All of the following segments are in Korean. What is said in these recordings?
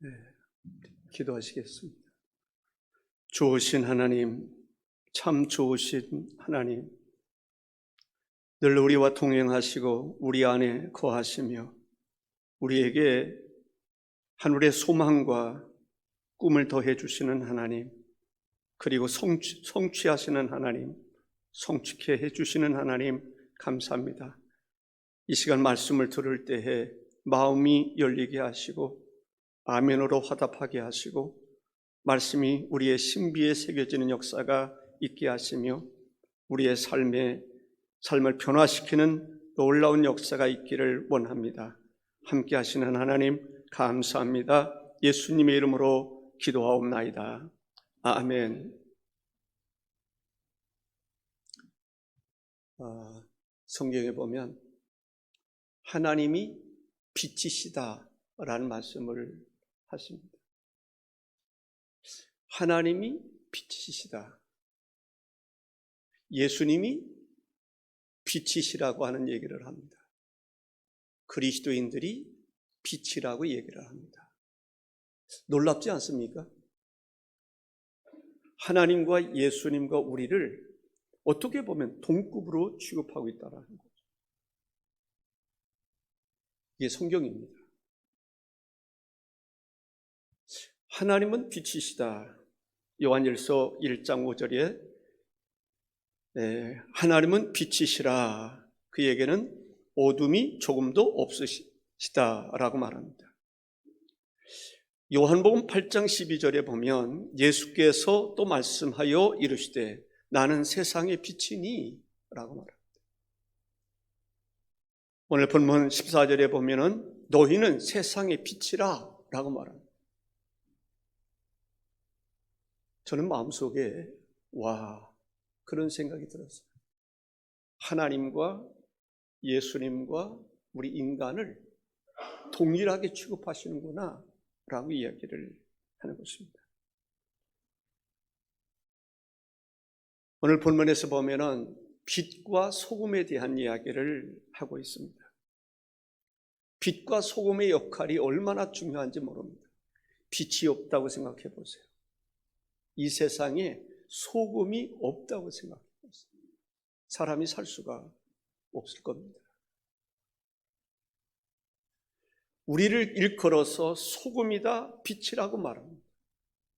네, 기도하시겠습니다. 좋으신 하나님, 참 좋으신 하나님, 늘 우리와 동행하시고 우리 안에 거하시며 우리에게 하늘의 소망과 꿈을 더해 주시는 하나님, 그리고 성취하시는 하나님, 성취케 해주시는 하나님 감사합니다. 이 시간 말씀을 들을 때에 마음이 열리게 하시고 아멘으로 화답하게 하시고 말씀이 우리의 신비에 새겨지는 역사가 있게 하시며 우리의 삶을 변화시키는 놀라운 역사가 있기를 원합니다. 함께 하시는 하나님 감사합니다. 예수님의 이름으로 기도하옵나이다. 아멘. 성경에 보면 하나님이 빛이시다라는 말씀을 하십니다. 하나님이 빛이시다. 예수님이 빛이시라고 하는 얘기를 합니다. 그리스도인들이 빛이라고 얘기를 합니다. 놀랍지 않습니까? 하나님과 예수님과 우리를 어떻게 보면 동급으로 취급하고 있다는 거죠. 이게 성경입니다. 하나님은 빛이시다. 요한일서 1장 5절에 하나님은 빛이시라. 그에게는 어둠이 조금도 없으시다라고 말합니다. 요한복음 8장 12절에 보면 예수께서 또 말씀하여 이르시되 나는 세상의 빛이니 라고 말합니다. 오늘 본문 14절에 보면은 너희는 세상의 빛이라 라고 말합니다. 저는 마음속에 그런 생각이 들었어요. 하나님과 예수님과 우리 인간을 동일하게 취급하시는구나 라고 이야기를 하는 것입니다. 오늘 본문에서 보면은 빛과 소금에 대한 이야기를 하고 있습니다. 빛과 소금의 역할이 얼마나 중요한지 모릅니다. 빛이 없다고 생각해 보세요. 이 세상에 소금이 없다고 생각해 보세요. 사람이 살 수가 없을 겁니다. 우리를 일컬어서 소금이다, 빛이라고 말합니다.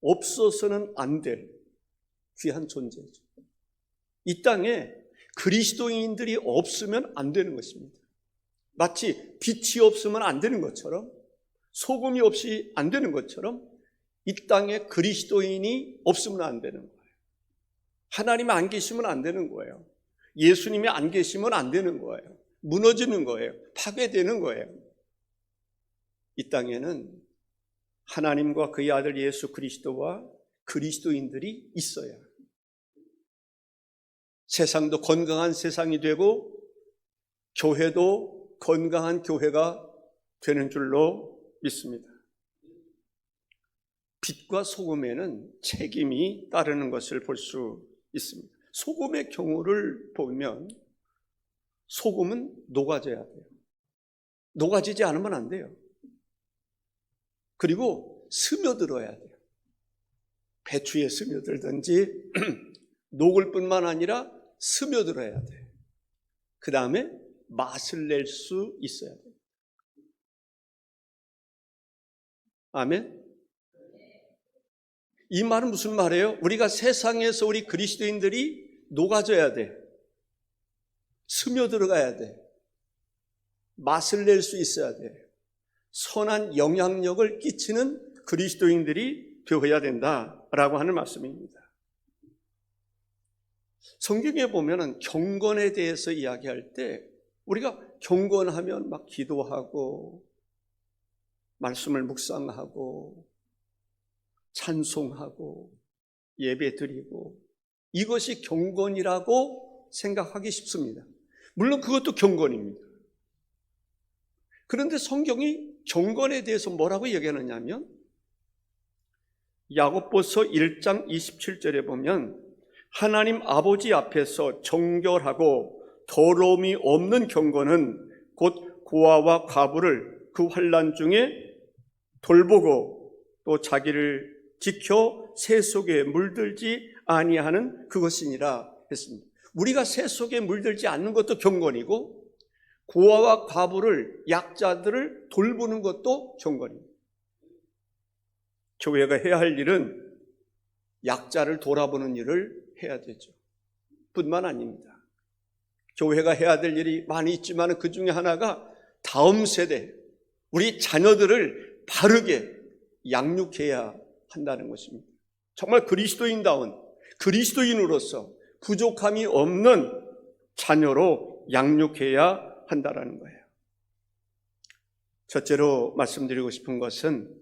없어서는 안 될 귀한 존재죠. 이 땅에 그리스도인들이 없으면 안 되는 것입니다. 마치 빛이 없으면 안 되는 것처럼, 소금이 없이 안 되는 것처럼 이 땅에 그리스도인이 없으면 안 되는 거예요. 하나님이 안 계시면 안 되는 거예요. 예수님이 안 계시면 안 되는 거예요. 무너지는 거예요. 파괴되는 거예요. 이 땅에는 하나님과 그의 아들 예수 그리스도와 그리스도인들이 있어야 해요. 세상도 건강한 세상이 되고 교회도 건강한 교회가 되는 줄로 믿습니다. 빛과 소금에는 책임이 따르는 것을 볼 수 있습니다. 소금의 경우를 보면 소금은 녹아져야 돼요. 녹아지지 않으면 안 돼요. 그리고 스며들어야 돼요. 배추에 스며들든지 녹을 뿐만 아니라 스며들어야 돼요. 그 다음에 맛을 낼 수 있어야 돼요. 아멘? 이 말은 무슨 말이에요? 우리가 세상에서 우리 그리스도인들이 녹아져야 돼. 스며들어가야 돼. 맛을 낼 수 있어야 돼. 선한 영향력을 끼치는 그리스도인들이 되어야 된다라고 하는 말씀입니다. 성경에 보면은 경건에 대해서 이야기할 때 우리가 경건하면 막 기도하고 말씀을 묵상하고 찬송하고 예배드리고 이것이 경건이라고 생각하기 쉽습니다. 물론 그것도 경건입니다. 그런데 성경이 경건에 대해서 뭐라고 얘기하느냐면 야고보서 1장 27절에 보면 하나님 아버지 앞에서 정결하고 더러움이 없는 경건은 곧 고아와 과부를 그 환난 중에 돌보고 또 자기를 지켜 새 속에 물들지 아니하는 그것이니라 했습니다. 우리가 새 속에 물들지 않는 것도 경건이고 고아와 과부를, 약자들을 돌보는 것도 경건입니다. 교회가 해야 할 일은 약자를 돌아보는 일을 해야 되죠. 뿐만 아닙니다. 교회가 해야 될 일이 많이 있지만 그 중에 하나가 다음 세대, 우리 자녀들을 바르게 양육해야 한다는 것입니다. 정말 그리스도인다운 그리스도인으로서 부족함이 없는 자녀로 양육해야 한다는 거예요. 첫째로 말씀드리고 싶은 것은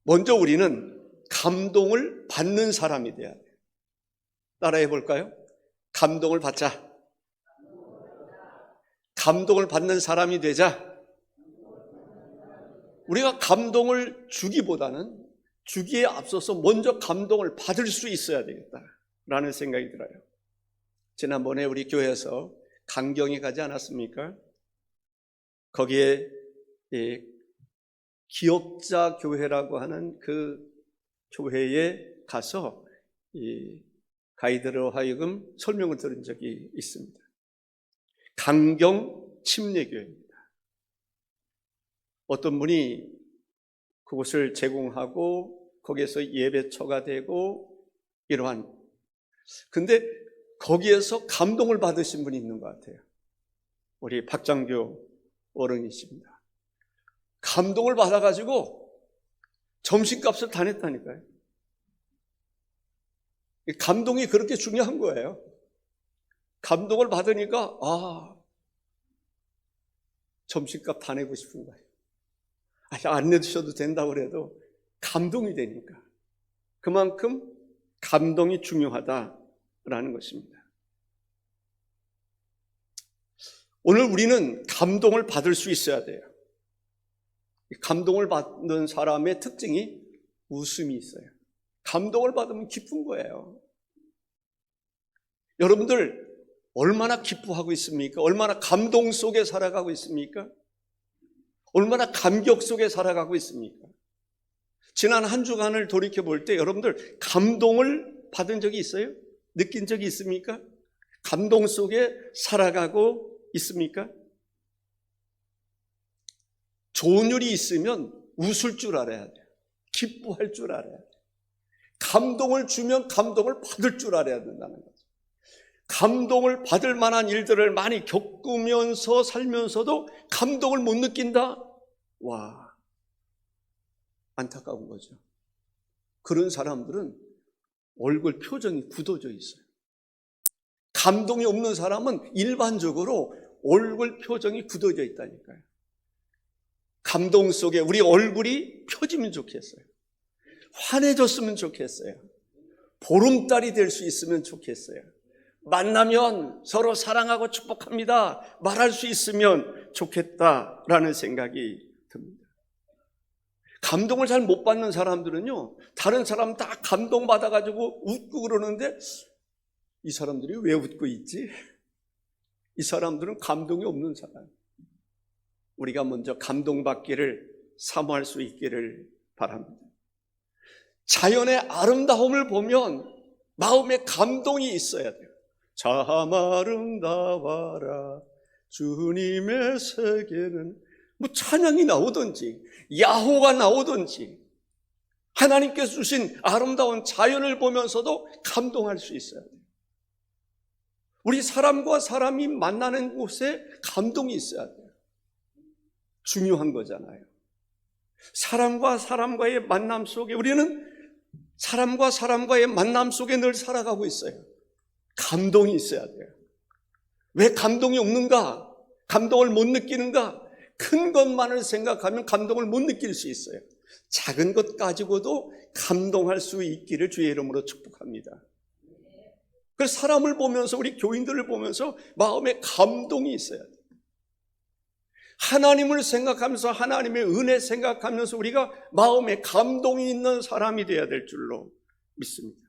먼저 우리는 감동을 받는 사람이 돼야 돼요. 따라해 볼까요? 감동을 받자. 감동을 받는 사람이 되자. 우리가 감동을 주기보다는 주기에 앞서서 먼저 감동을 받을 수 있어야 되겠다라는 생각이 들어요. 지난번에 우리 교회에서 강경에 가지 않았습니까? 거기에 기억자 교회라고 하는 그 교회에 가서 이 가이드로 하여금 설명을 들은 적이 있습니다. 강경 침례교회입니다. 어떤 분이 그곳을 제공하고 거기에서 예배처가 되고 이러한, 근데 거기에서 감동을 받으신 분이 있는 것 같아요. 우리 박장교 어른이십니다. 감동을 받아가지고 점심값을 다 냈다니까요. 감동이 그렇게 중요한 거예요. 감동을 받으니까 점심값 다 내고 싶은 거예요. 안 내주셔도 된다고 그래도 감동이 되니까. 그만큼 감동이 중요하다라는 것입니다. 오늘 우리는 감동을 받을 수 있어야 돼요. 감동을 받는 사람의 특징이 웃음이 있어요. 감동을 받으면 기쁜 거예요. 여러분들 얼마나 기뻐하고 있습니까? 얼마나 감동 속에 살아가고 있습니까? 얼마나 감격 속에 살아가고 있습니까? 지난 한 주간을 돌이켜볼 때 여러분들 감동을 받은 적이 있어요? 느낀 적이 있습니까? 감동 속에 살아가고 있습니까? 좋은 일이 있으면 웃을 줄 알아야 돼요. 기뻐할 줄 알아야 돼요. 감동을 주면 감동을 받을 줄 알아야 된다는 거죠. 감동을 받을 만한 일들을 많이 겪으면서 살면서도 감동을 못 느낀다? 와, 안타까운 거죠. 그런 사람들은 얼굴 표정이 굳어져 있어요. 감동이 없는 사람은 일반적으로 얼굴 표정이 굳어져 있다니까요. 감동 속에 우리 얼굴이 펴지면 좋겠어요. 환해졌으면 좋겠어요. 보름달이 될 수 있으면 좋겠어요. 만나면 서로 사랑하고 축복합니다 말할 수 있으면 좋겠다라는 생각이 듭니다. 감동을 잘 못 받는 사람들은요, 다른 사람 다 감동받아가지고 웃고 그러는데 이 사람들이 왜 웃고 있지? 이 사람들은 감동이 없는 사람. 우리가 먼저 감동받기를 사모할 수 있기를 바랍니다. 자연의 아름다움을 보면 마음에 감동이 있어야 돼요. 참 아름다워라 주님의 세계는, 뭐 찬양이 나오든지 야호가 나오든지 하나님께서 주신 아름다운 자연을 보면서도 감동할 수 있어야 돼요. 우리 사람과 사람이 만나는 곳에 감동이 있어야 돼요. 중요한 거잖아요. 사람과 사람과의 만남 속에, 우리는 사람과 사람과의 만남 속에 늘 살아가고 있어요. 감동이 있어야 돼요. 왜 감동이 없는가? 감동을 못 느끼는가? 큰 것만을 생각하면 감동을 못 느낄 수 있어요. 작은 것 가지고도 감동할 수 있기를 주의 이름으로 축복합니다. 그래서 사람을 보면서, 우리 교인들을 보면서 마음에 감동이 있어야 돼요. 하나님을 생각하면서, 하나님의 은혜 생각하면서 우리가 마음에 감동이 있는 사람이 되어야 될 줄로 믿습니다.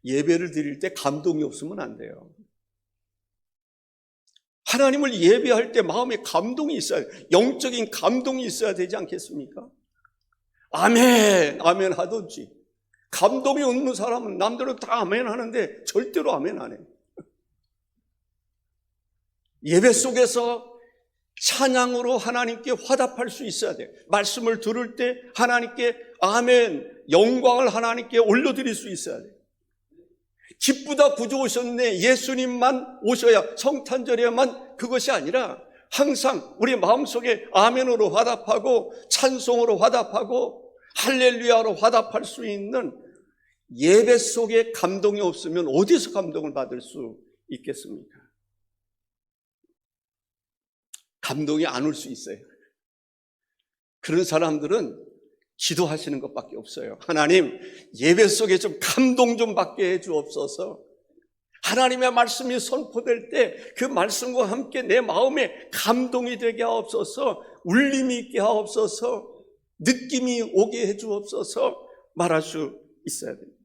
예배를 드릴 때 감동이 없으면 안 돼요. 하나님을 예배할 때 마음에 감동이 있어야 돼요. 영적인 감동이 있어야 되지 않겠습니까? 아멘, 아멘 하든지, 감동이 없는 사람은 남들은 다 아멘 하는데 절대로 아멘 안 해요. 예배 속에서 찬양으로 하나님께 화답할 수 있어야 돼요. 말씀을 들을 때 하나님께 아멘, 영광을 하나님께 올려드릴 수 있어야 돼요. 기쁘다 구주 오셨네, 예수님만 오셔야, 성탄절에만 그것이 아니라 항상 우리 마음속에 아멘으로 화답하고 찬송으로 화답하고 할렐루야로 화답할 수 있는 예배 속에 감동이 없으면 어디서 감동을 받을 수 있겠습니까? 감동이 안 올 수 있어요. 그런 사람들은 기도하시는 것밖에 없어요. 하나님, 예배 속에 좀 감동 좀 받게 해 주옵소서. 하나님의 말씀이 선포될 때 그 말씀과 함께 내 마음에 감동이 되게 하옵소서, 울림이 있게 하옵소서, 느낌이 오게 해 주옵소서 말할 수 있어야 됩니다.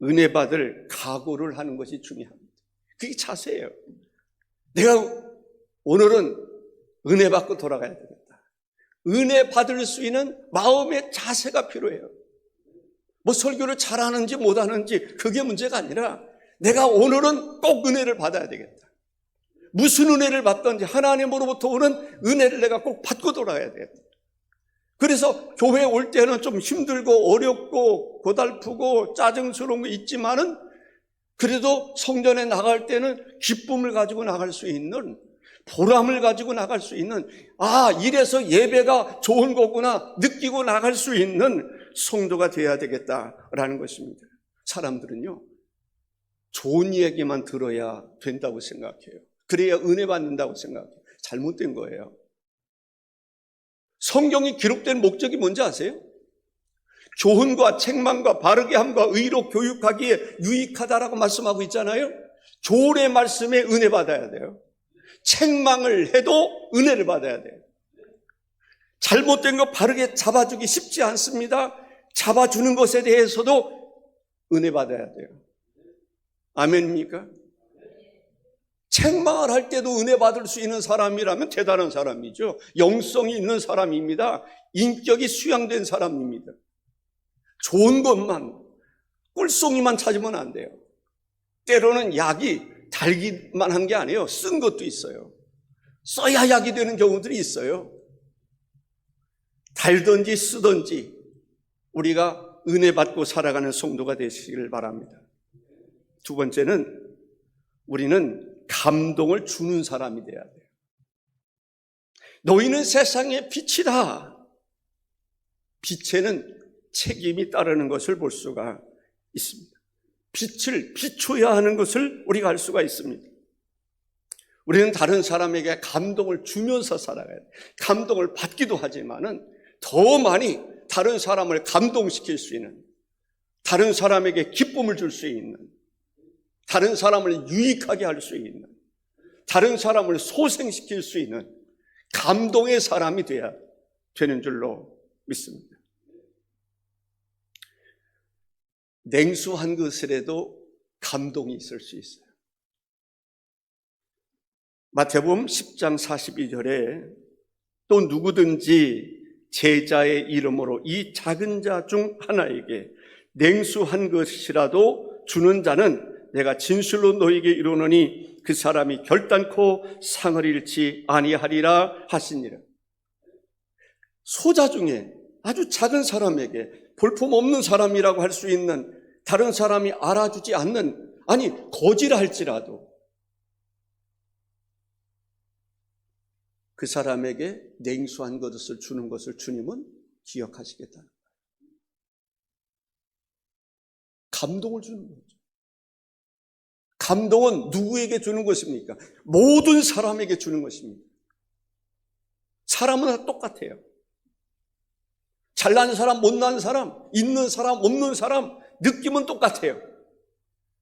은혜 받을 각오를 하는 것이 중요합니다. 그게 자세예요. 내가 오늘은 은혜 받고 돌아가야 되겠다. 은혜 받을 수 있는 마음의 자세가 필요해요. 뭐 설교를 잘하는지 못하는지 그게 문제가 아니라 내가 오늘은 꼭 은혜를 받아야 되겠다. 무슨 은혜를 받든지 하나님으로부터 오는 은혜를 내가 꼭 받고 돌아가야 되겠다. 그래서 교회에 올 때는 좀 힘들고 어렵고 고달프고 짜증스러운 거 있지만은 그래도 성전에 나갈 때는 기쁨을 가지고 나갈 수 있는, 보람을 가지고 나갈 수 있는, 아, 이래서 예배가 좋은 거구나 느끼고 나갈 수 있는 성도가 돼야 되겠다라는 것입니다. 사람들은요, 좋은 얘기만 들어야 된다고 생각해요. 그래야 은혜 받는다고 생각해요. 잘못된 거예요. 성경이 기록된 목적이 뭔지 아세요? 교훈과 책망과 바르게 함과 의로 교육하기에 유익하다라고 말씀하고 있잖아요. 교훈의 말씀에 은혜 받아야 돼요. 책망을 해도 은혜를 받아야 돼요. 잘못된 거 바르게 잡아주기 쉽지 않습니다. 잡아주는 것에 대해서도 은혜 받아야 돼요. 아멘입니까? 책망을 할 때도 은혜 받을 수 있는 사람이라면 대단한 사람이죠. 영성이 있는 사람입니다. 인격이 수양된 사람입니다. 좋은 것만, 꿀송이만 찾으면 안 돼요. 때로는 약이 달기만 한 게 아니에요. 쓴 것도 있어요. 써야 약이 되는 경우들이 있어요. 달든지 쓰든지 우리가 은혜 받고 살아가는 성도가 되시길 바랍니다. 두 번째는 우리는 감동을 주는 사람이 돼야 돼요. 너희는 세상의 빛이다. 빛에는 책임이 따르는 것을 볼 수가 있습니다. 빛을 비춰야 하는 것을 우리가 알 수가 있습니다. 우리는 다른 사람에게 감동을 주면서 살아가야 돼요. 감동을 받기도 하지만은 더 많이 다른 사람을 감동시킬 수 있는, 다른 사람에게 기쁨을 줄 수 있는, 다른 사람을 유익하게 할 수 있는, 다른 사람을 소생시킬 수 있는 감동의 사람이 돼야 되는 줄로 믿습니다. 냉수한 것이라도 감동이 있을 수 있어요. 마태복음 10장 42절에 또 누구든지 제자의 이름으로 이 작은 자 중 하나에게 냉수한 것이라도 주는 자는 내가 진실로 너희에게 이르노니 그 사람이 결단코 상을 잃지 아니하리라 하시니라. 소자 중에 아주 작은 사람에게, 볼품없는 사람이라고 할 수 있는, 다른 사람이 알아주지 않는, 아니 거지할지라도 그 사람에게 냉수한 것을 주는 것을 주님은 기억하시겠다는 거예요. 감동을 주는 거죠. 감동은 누구에게 주는 것입니까? 모든 사람에게 주는 것입니다. 사람은 다 똑같아요. 잘난 사람, 못난 사람, 있는 사람, 없는 사람, 느낌은 똑같아요.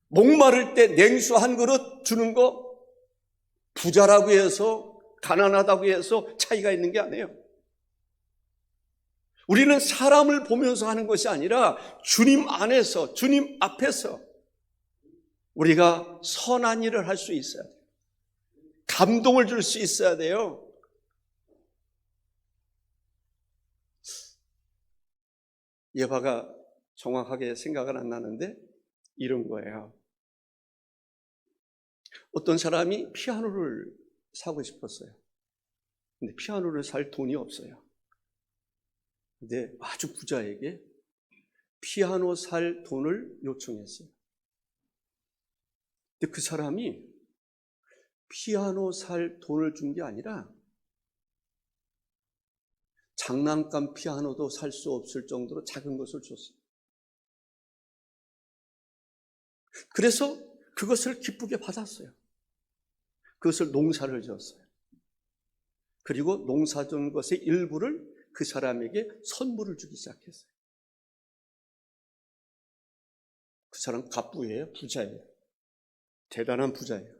목마를 때 냉수 한 그릇 주는 거, 부자라고 해서, 가난하다고 해서 차이가 있는 게 아니에요. 우리는 사람을 보면서 하는 것이 아니라 주님 안에서, 주님 앞에서 우리가 선한 일을 할 수 있어야 돼요. 감동을 줄 수 있어야 돼요. 예화가 정확하게 생각은 안 나는데 이런 거예요. 어떤 사람이 피아노를 사고 싶었어요. 근데 피아노를 살 돈이 없어요. 근데 아주 부자에게 피아노 살 돈을 요청했어요. 근데 그 사람이 피아노 살 돈을 준 게 아니라 장난감 피아노도 살 수 없을 정도로 작은 것을 줬어요. 그래서 그것을 기쁘게 받았어요. 그것을 농사를 지었어요. 그리고 농사 지은 것의 일부를 그 사람에게 선물을 주기 시작했어요. 그 사람 갑부예요, 부자예요. 대단한 부자예요.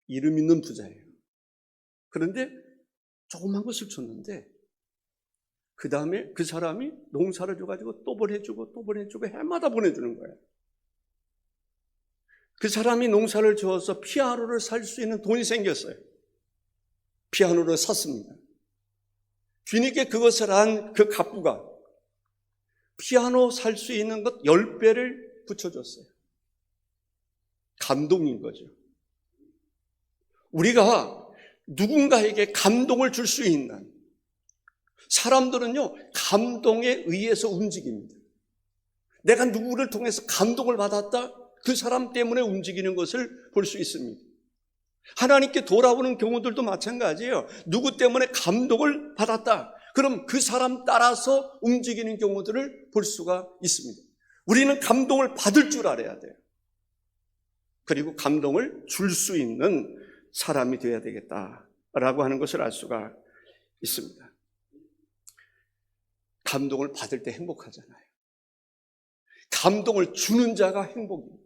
이름 있는 부자예요. 그런데 조그만 것을 줬는데 그 다음에 그 사람이 농사를 줘가지고 또 보내주고 또 보내주고 해마다 보내주는 거예요. 그 사람이 농사를 지어서 피아노를 살 수 있는 돈이 생겼어요. 피아노를 샀습니다. 뒤늦게 그것을 한 그 갑부가 피아노 살 수 있는 것 10배를 붙여줬어요. 감동인 거죠. 우리가 누군가에게 감동을 줄 수 있는 사람들은요, 감동에 의해서 움직입니다. 내가 누구를 통해서 감동을 받았다, 그 사람 때문에 움직이는 것을 볼 수 있습니다. 하나님께 돌아오는 경우들도 마찬가지예요. 누구 때문에 감동을 받았다, 그럼 그 사람 따라서 움직이는 경우들을 볼 수가 있습니다. 우리는 감동을 받을 줄 알아야 돼요. 그리고 감동을 줄 수 있는 사람이 되어야 되겠다라고 하는 것을 알 수가 있습니다. 감동을 받을 때 행복하잖아요. 감동을 주는 자가 행복입니다.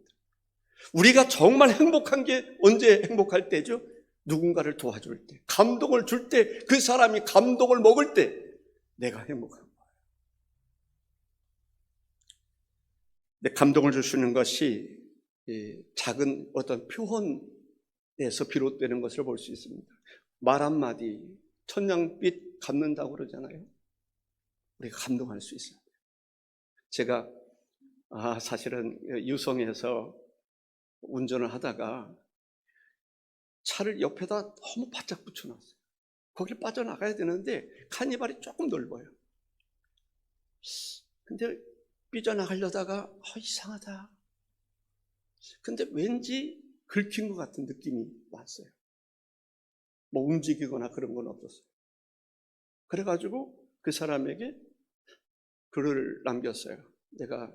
우리가 정말 행복한 게 언제 행복할 때죠? 누군가를 도와줄 때, 감동을 줄 때, 그 사람이 감동을 먹을 때 내가 행복한 거예요. 근데 감동을 줄 수 있는 것이 작은 어떤 표현에서 비롯되는 것을 볼 수 있습니다. 말 한마디 천냥빛 갚는다고 그러잖아요. 우리가 감동할 수 있어요. 제가 사실은 유성에서 운전을 하다가 차를 옆에다 너무 바짝 붙여놨어요. 거길 빠져나가야 되는데 카니발이 조금 넓어요. 근데 삐져나가려다가 이상하다. 근데 왠지 긁힌 것 같은 느낌이 왔어요. 뭐 움직이거나 그런 건 없었어요. 그래가지고 그 사람에게 글을 남겼어요. 내가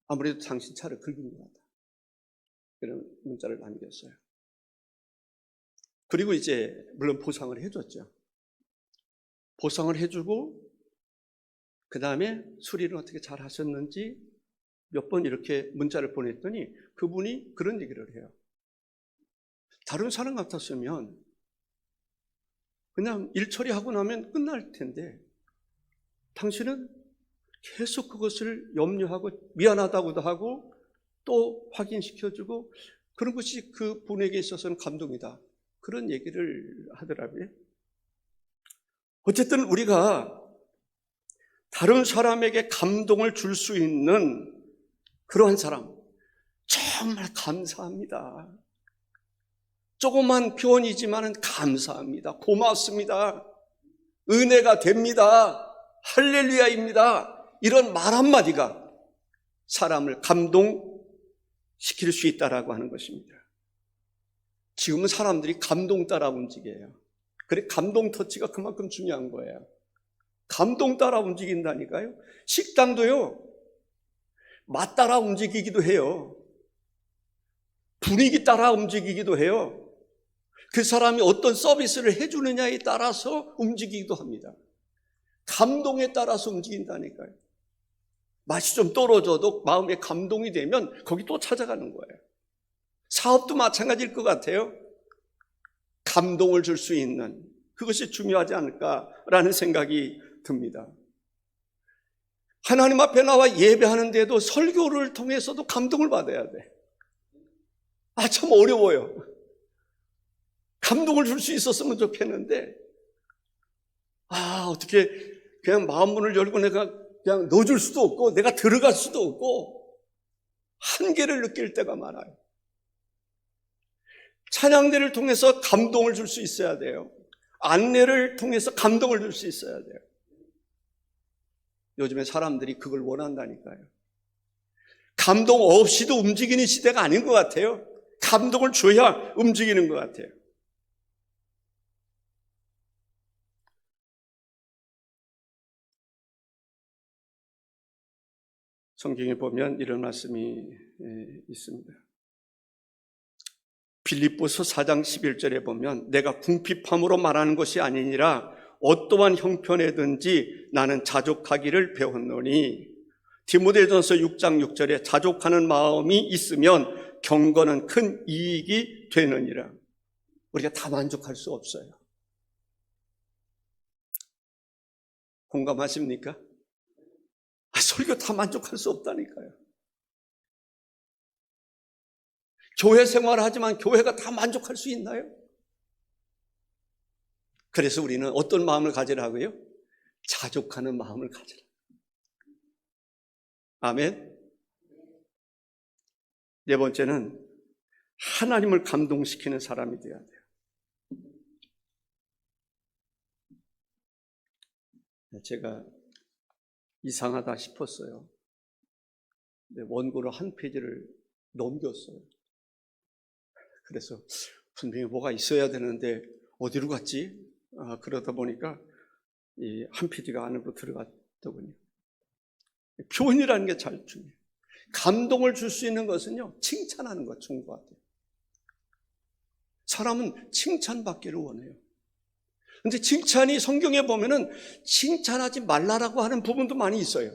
아무래도 당신 차를 긁은 것 같다. 그런 문자를 남겼어요. 그리고 이제 물론 보상을 해줬죠. 보상을 해주고 그 다음에 수리를 어떻게 잘 하셨는지 몇 번 이렇게 문자를 보냈더니 그분이 그런 얘기를 해요. 다른 사람 같았으면 그냥 일 처리하고 나면 끝날 텐데 당신은 계속 그것을 염려하고 미안하다고도 하고 또 확인시켜주고 그런 것이 그 분에게 있어서는 감동이다. 그런 얘기를 하더라고요. 어쨌든 우리가 다른 사람에게 감동을 줄 수 있는 그러한 사람 정말 감사합니다. 조그만 표현이지만 감사합니다. 고맙습니다. 은혜가 됩니다. 할렐루야입니다. 이런 말 한마디가 사람을 감동시킬 수 있다라고 하는 것입니다. 지금은 사람들이 감동 따라 움직여요. 그래, 감동 터치가 그만큼 중요한 거예요. 감동 따라 움직인다니까요. 식당도요, 맛 따라 움직이기도 해요. 분위기 따라 움직이기도 해요. 그 사람이 어떤 서비스를 해주느냐에 따라서 움직이기도 합니다. 감동에 따라서 움직인다니까요. 맛이 좀 떨어져도 마음에 감동이 되면 거기 또 찾아가는 거예요. 사업도 마찬가지일 것 같아요. 감동을 줄 수 있는 그것이 중요하지 않을까라는 생각이 듭니다. 하나님 앞에 나와 예배하는데도 설교를 통해서도 감동을 받아야 돼. 참 어려워요. 감동을 줄 수 있었으면 좋겠는데 어떻게 그냥 마음 문을 열고 내가 그냥 넣어줄 수도 없고 내가 들어갈 수도 없고 한계를 느낄 때가 많아요. 찬양대를 통해서 감동을 줄 수 있어야 돼요. 안내를 통해서 감동을 줄 수 있어야 돼요. 요즘에 사람들이 그걸 원한다니까요. 감동 없이도 움직이는 시대가 아닌 것 같아요. 감동을 줘야 움직이는 것 같아요. 성경에 보면 이런 말씀이 있습니다. 빌립보서 4장 11절에 보면 내가 궁핍함으로 말하는 것이 아니니라 어떠한 형편에든지 나는 자족하기를 배웠노니 디모데전서 6장 6절에 자족하는 마음이 있으면 경건은 큰 이익이 되느니라. 우리가 다 만족할 수 없어요. 공감하십니까? 설교 다 만족할 수 없다니까요. 교회 생활을 하지만 교회가 다 만족할 수 있나요? 그래서 우리는 어떤 마음을 가지라고요? 자족하는 마음을 가지라. 아멘. 네 번째는 하나님을 감동시키는 사람이 되어야 돼요. 제가 이상하다 싶었어요. 원고를 한 페이지를 넘겼어요. 그래서 분명히 뭐가 있어야 되는데 어디로 갔지? 그러다 보니까 이 한 페이지가 안으로 들어갔더군요. 표현이라는 게 잘 중요해요. 감동을 줄 수 있는 것은요, 칭찬하는 것 좋은 것 같아요. 사람은 칭찬받기를 원해요. 근데 칭찬이 성경에 보면은 칭찬하지 말라라고 하는 부분도 많이 있어요.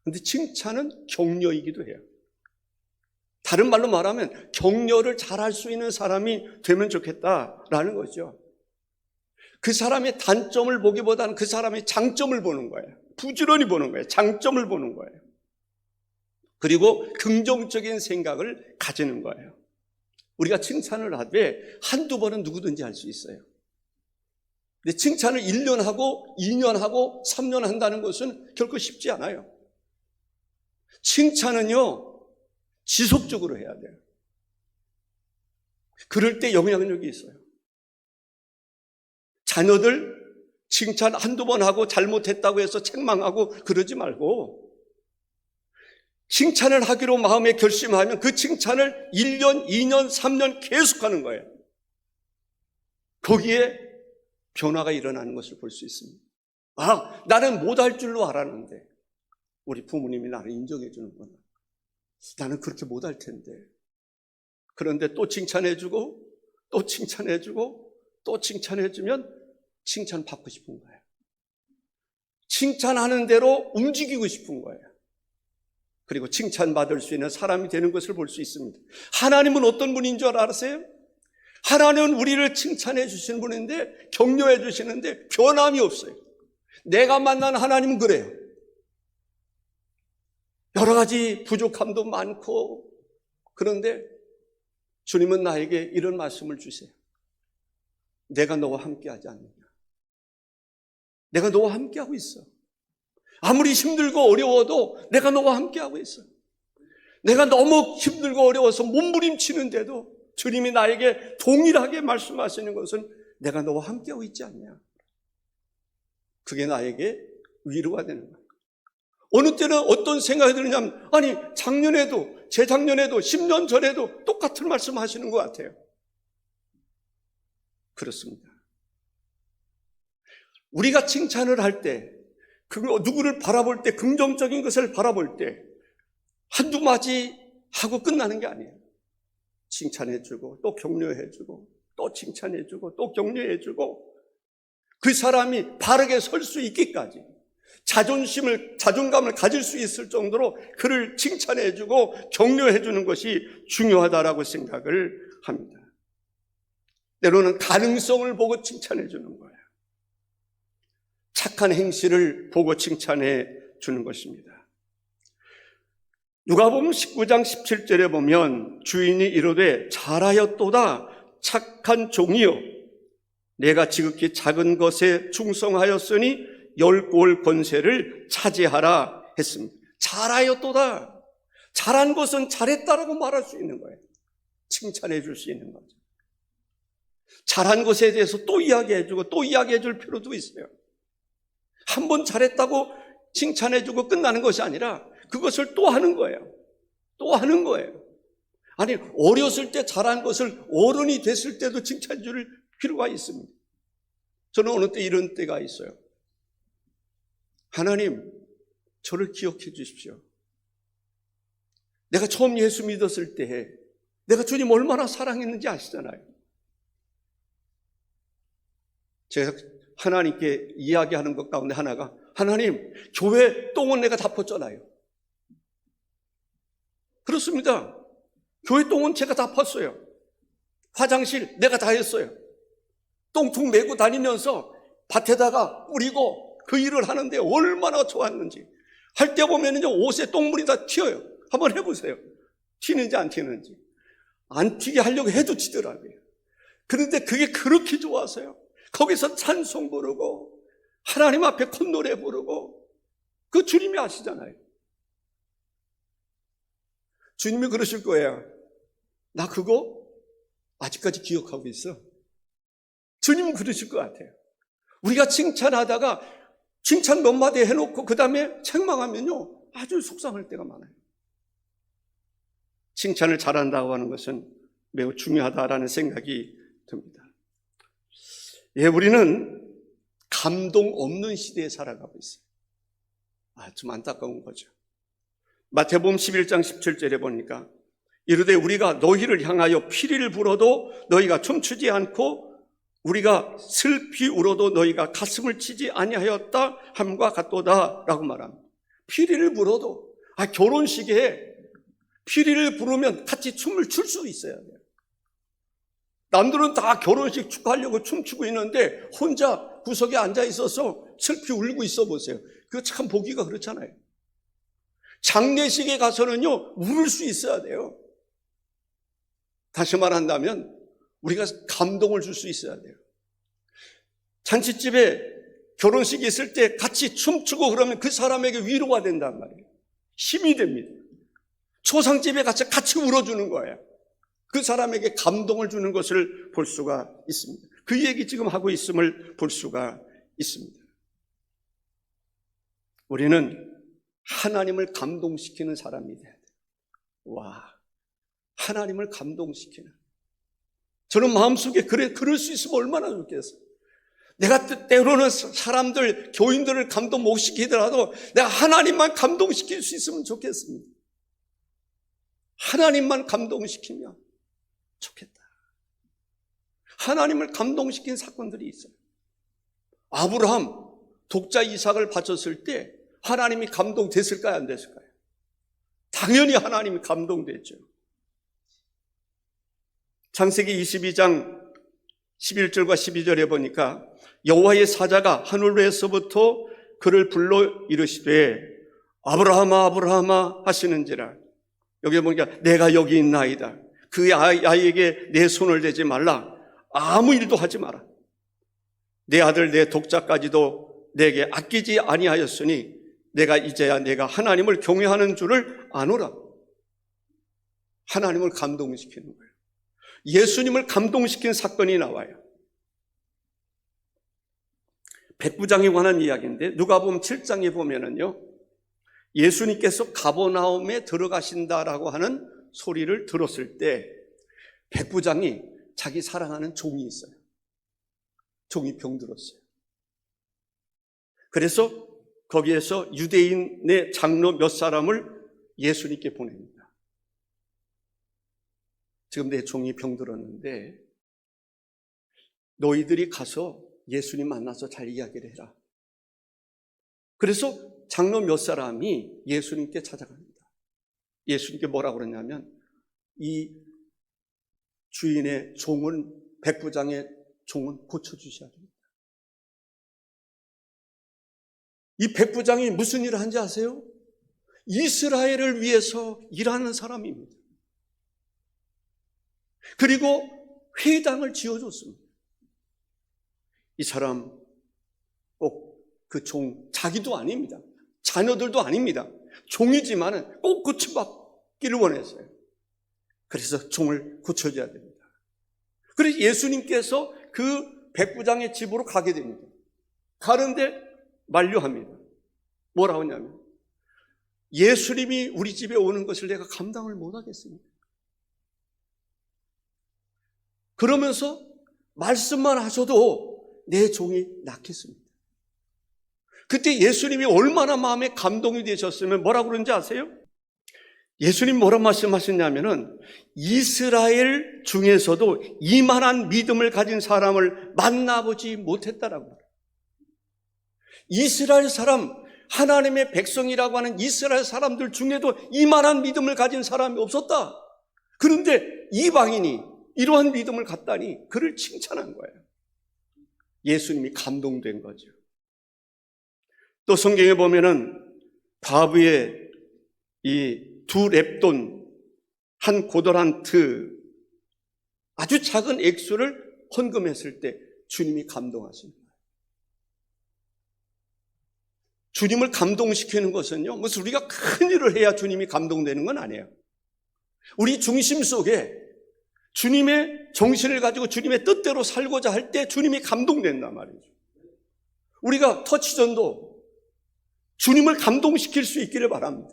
근데 칭찬은 격려이기도 해요. 다른 말로 말하면 격려를 잘할 수 있는 사람이 되면 좋겠다라는 거죠. 그 사람의 단점을 보기보다는 그 사람의 장점을 보는 거예요. 부지런히 보는 거예요. 장점을 보는 거예요. 그리고 긍정적인 생각을 가지는 거예요. 우리가 칭찬을 하되 한두 번은 누구든지 할 수 있어요. 근데 칭찬을 1년 하고 2년 하고 3년 한다는 것은 결코 쉽지 않아요. 칭찬은요, 지속적으로 해야 돼요. 그럴 때 영향력이 있어요. 자녀들 칭찬 한두 번 하고 잘못했다고 해서 책망하고 그러지 말고 칭찬을 하기로 마음에 결심하면 그 칭찬을 1년, 2년, 3년 계속하는 거예요. 거기에 변화가 일어나는 것을 볼 수 있습니다. 나는 못할 줄로 알았는데 우리 부모님이 나를 인정해 주는구나. 나는 그렇게 못할 텐데. 그런데 또 칭찬해주고 또 칭찬해주고 또 칭찬해주면 칭찬받고 싶은 거예요. 칭찬하는 대로 움직이고 싶은 거예요. 그리고 칭찬받을 수 있는 사람이 되는 것을 볼 수 있습니다. 하나님은 어떤 분인 줄 알았어요? 하나님은 우리를 칭찬해 주시는 분인데, 격려해 주시는데 변함이 없어요. 내가 만난 하나님은 그래요. 여러 가지 부족함도 많고, 그런데 주님은 나에게 이런 말씀을 주세요. 내가 너와 함께하지 않느냐. 내가 너와 함께하고 있어. 아무리 힘들고 어려워도 내가 너와 함께하고 있어. 내가 너무 힘들고 어려워서 몸부림치는데도 주님이 나에게 동일하게 말씀하시는 것은 내가 너와 함께하고 있지 않냐. 그게 나에게 위로가 되는 거예요. 어느 때는 어떤 생각이 드느냐면, 아니 작년에도 재작년에도 10년 전에도 똑같은 말씀 하시는 것 같아요. 그렇습니다. 우리가 칭찬을 할 때, 누구를 바라볼 때, 긍정적인 것을 바라볼 때 한두 마디 하고 끝나는 게 아니에요. 칭찬해주고 또 격려해주고 또 칭찬해주고 또 격려해주고 그 사람이 바르게 설 수 있기까지 자존감을 가질 수 있을 정도로 그를 칭찬해주고 격려해주는 것이 중요하다라고 생각을 합니다. 때로는 가능성을 보고 칭찬해주는 거예요. 착한 행실을 보고 칭찬해 주는 것입니다. 누가복음 19장 17절에 보면 주인이 이르되 잘하였도다 착한 종이요 내가 지극히 작은 것에 충성하였으니 10골 권세를 차지하라 했습니다. 잘하였도다. 잘한 것은 잘했다라고 말할 수 있는 거예요. 칭찬해 줄 수 있는 거죠. 잘한 것에 대해서 또 이야기해 주고 또 이야기해 줄 필요도 있어요. 한 번 잘했다고 칭찬해 주고 끝나는 것이 아니라 그것을 또 하는 거예요. 또 하는 거예요. 아니, 어렸을 때 잘한 것을 어른이 됐을 때도 칭찬해 줄 필요가 있습니다. 저는 어느 때 이런 때가 있어요. 하나님, 저를 기억해 주십시오. 내가 처음 예수 믿었을 때 내가 주님 얼마나 사랑했는지 아시잖아요. 제가 하나님께 이야기하는 것 가운데 하나가, 하나님, 교회 똥은 내가 다 팠잖아요. 그렇습니다. 교회 똥은 제가 다 팠어요. 화장실 내가 다 했어요. 똥통 메고 다니면서 밭에다가 뿌리고 그 일을 하는데 얼마나 좋았는지. 할 때 보면은요, 옷에 똥물이 다 튀어요. 한번 해보세요. 튀는지 안 튀는지. 안 튀게 하려고 해도 튀더라고요. 그런데 그게 그렇게 좋아서요. 거기서 찬송 부르고 하나님 앞에 콧노래 부르고, 그 주님이 아시잖아요. 주님이 그러실 거예요. 나 그거 아직까지 기억하고 있어. 주님은 그러실 것 같아요. 우리가 칭찬하다가 칭찬 몇 마디 해놓고 그 다음에 책망하면요, 아주 속상할 때가 많아요. 칭찬을 잘한다고 하는 것은 매우 중요하다라는 생각이 듭니다. 예, 우리는 감동 없는 시대에 살아가고 있어요. 좀 안타까운 거죠. 마태복음 11장 17절에 보니까 이르되 우리가 너희를 향하여 피리를 불어도 너희가 춤추지 않고 우리가 슬피 울어도 너희가 가슴을 치지 아니하였다 함과 같도다 라고 말합니다. 피리를 불어도, 결혼식에 피리를 부르면 같이 춤을 출 수 있어야 돼요. 남들은 다 결혼식 축하하려고 춤추고 있는데 혼자 구석에 앉아 있어서 슬피 울고 있어 보세요. 그거 참 보기가 그렇잖아요. 장례식에 가서는요, 울을 수 있어야 돼요. 다시 말한다면 우리가 감동을 줄 수 있어야 돼요. 잔치집에 결혼식이 있을 때 같이 춤추고 그러면 그 사람에게 위로가 된단 말이에요. 힘이 됩니다. 초상집에 같이 울어주는 거예요. 그 사람에게 감동을 주는 것을 볼 수가 있습니다. 그 얘기 지금 하고 있음을 볼 수가 있습니다. 우리는 하나님을 감동시키는 사람이 돼야 돼요. 와, 하나님을 감동시키는. 저는 마음속에 그럴 수 있으면 얼마나 좋겠어요. 내가 때로는 사람들, 교인들을 감동 못 시키더라도 내가 하나님만 감동시킬 수 있으면 좋겠습니다. 하나님만 감동시키면 좋겠다. 하나님을 감동시킨 사건들이 있어요. 아브라함 독자 이삭을 바쳤을 때 하나님이 감동됐을까요? 안 됐을까요? 당연히 하나님이 감동됐죠. 창세기 22장 11절과 12절에 보니까 여호와의 사자가 하늘에서부터 그를 불러 이르시되 아브라함아 아브라함아 하시는지라. 여기 보니까 내가 여기 있나이다. 그 아이에게 내 손을 대지 말라. 아무 일도 하지 마라. 내 아들 내 독자까지도 내게 아끼지 아니하였으니 내가 이제야 내가 하나님을 경외하는 줄을 아노라. 하나님을 감동시키는 거예요. 예수님을 감동시킨 사건이 나와요. 백부장에 관한 이야기인데 누가복음 7장에 보면은요, 예수님께서 가버나움에 들어가신다라고 하는 소리를 들었을 때 백부장이 자기 사랑하는 종이 있어요. 종이 병들었어요. 그래서 거기에서 유대인의 장로 몇 사람을 예수님께 보냅니다. 지금 내 종이 병들었는데 너희들이 가서 예수님 만나서 잘 이야기를 해라. 그래서 장로 몇 사람이 예수님께 찾아갑니다. 예수님께 뭐라고 그러냐면 이 주인의 종은, 백부장의 종은 고쳐주셔야 됩니다. 이 백부장이 무슨 일을 한지 아세요? 이스라엘을 위해서 일하는 사람입니다. 그리고 회당을 지어줬습니다. 이 사람 꼭 그 종, 자기도 아닙니다. 자녀들도 아닙니다. 종이지만은 꼭 고쳐받기를 원했어요. 그래서 종을 고쳐줘야 됩니다. 그래서 예수님께서 그 백부장의 집으로 가게 됩니다. 가는데 만류합니다. 뭐라고 하냐면, 예수님이 우리 집에 오는 것을 내가 감당을 못하겠습니다. 그러면서 말씀만 하셔도 내 종이 낫겠습니다. 그때 예수님이 얼마나 마음에 감동이 되셨으면 뭐라고 그런지 아세요? 예수님 뭐라 말씀하셨냐면은 이스라엘 중에서도 이만한 믿음을 가진 사람을 만나보지 못했다라고 말해요. 이스라엘 사람, 하나님의 백성이라고 하는 이스라엘 사람들 중에도 이만한 믿음을 가진 사람이 없었다. 그런데 이방인이 이러한 믿음을 갖다니 그를 칭찬한 거예요. 예수님이 감동된 거죠. 또 성경에 보면은 과부의 이 두 렙돈, 한 고더란트, 아주 작은 액수를 헌금했을 때 주님이 감동하십니다. 주님을 감동시키는 것은요, 무슨 우리가 큰 일을 해야 주님이 감동되는 건 아니에요. 우리 중심 속에 주님의 정신을 가지고 주님의 뜻대로 살고자 할 때 주님이 감동된단 말이죠. 우리가 터치전도 주님을 감동시킬 수 있기를 바랍니다.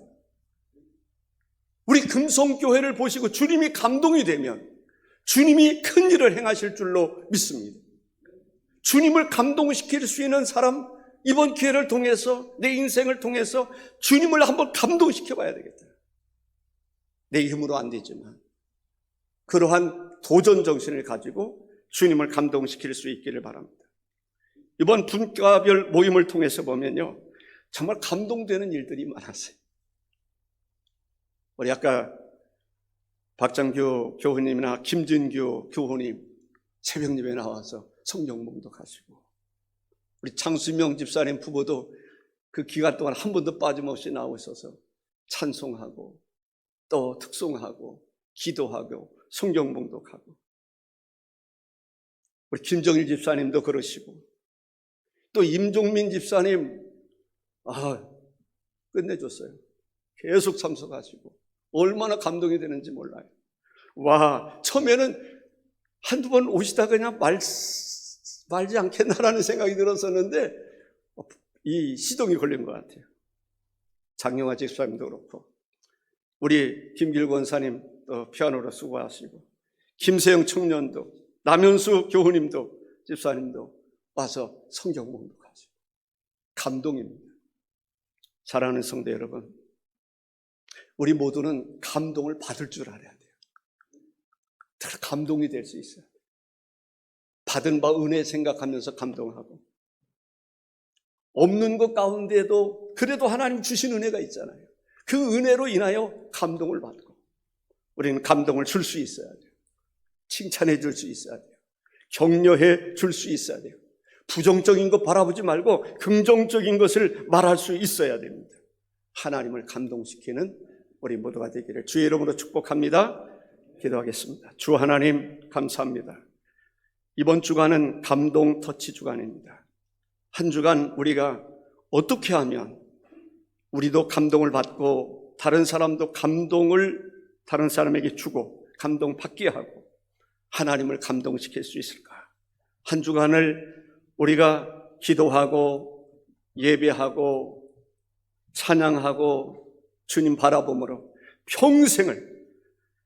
우리 금성교회를 보시고 주님이 감동이 되면 주님이 큰 일을 행하실 줄로 믿습니다. 주님을 감동시킬 수 있는 사람, 이번 기회를 통해서, 내 인생을 통해서 주님을 한번 감동시켜 봐야 되겠다. 내 힘으로 안 되지만 그러한 도전 정신을 가지고 주님을 감동시킬 수 있기를 바랍니다. 이번 분과별 모임을 통해서 보면요, 정말 감동되는 일들이 많았어요. 우리 아까 박장규 교우님이나 김진규 교우님 새벽 예배 나와서 성경 봉독하시고, 우리 장수명 집사님 부부도 그 기간 동안 한 번도 빠짐없이 나오셔서 찬송하고 또 특송하고 기도하고 성경 봉독하고, 우리 김정일 집사님도 그러시고, 또 임종민 집사님 끝내줬어요. 계속 참석하시고 얼마나 감동이 되는지 몰라요. 와, 처음에는 한두 번 오시다 그냥 말지 않겠나라는 생각이 들었었는데 이 시동이 걸린 것 같아요. 장영아 집사님도 그렇고, 우리 김길 권사님 또 피아노로 수고하시고, 김세영 청년도, 남현수 교우님도, 집사님도 와서 성경 봉독하시고 감동입니다. 사랑하는 성도 여러분, 우리 모두는 감동을 받을 줄 알아야 돼요. 감동이 될 수 있어요. 받은 바 은혜 생각하면서 감동하고, 없는 것 가운데도 그래도 하나님 주신 은혜가 있잖아요. 그 은혜로 인하여 감동을 받고, 우리는 감동을 줄 수 있어야 돼요. 칭찬해 줄 수 있어야 돼요. 격려해 줄 수 있어야 돼요. 부정적인 것 바라보지 말고 긍정적인 것을 말할 수 있어야 됩니다. 하나님을 감동시키는 우리 모두가 되기를 주의 이름으로 축복합니다. 기도하겠습니다. 주 하나님 감사합니다. 이번 주간은 감동 터치 주간입니다. 한 주간 우리가 어떻게 하면 우리도 감동을 받고 다른 사람도 감동을 다른 사람에게 주고 감동받게 하고 하나님을 감동시킬 수 있을까? 한 주간을 우리가 기도하고 예배하고 찬양하고 주님 바라봄으로 평생을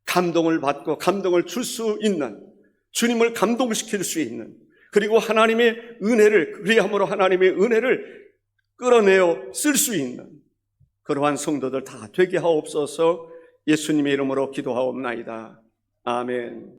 감동을 받고 감동을 줄 수 있는, 주님을 감동시킬 수 있는, 그리고 하나님의 은혜를, 그리함으로 하나님의 은혜를 끌어내어 쓸 수 있는 그러한 성도들 다 되게 하옵소서. 예수님의 이름으로 기도하옵나이다. 아멘.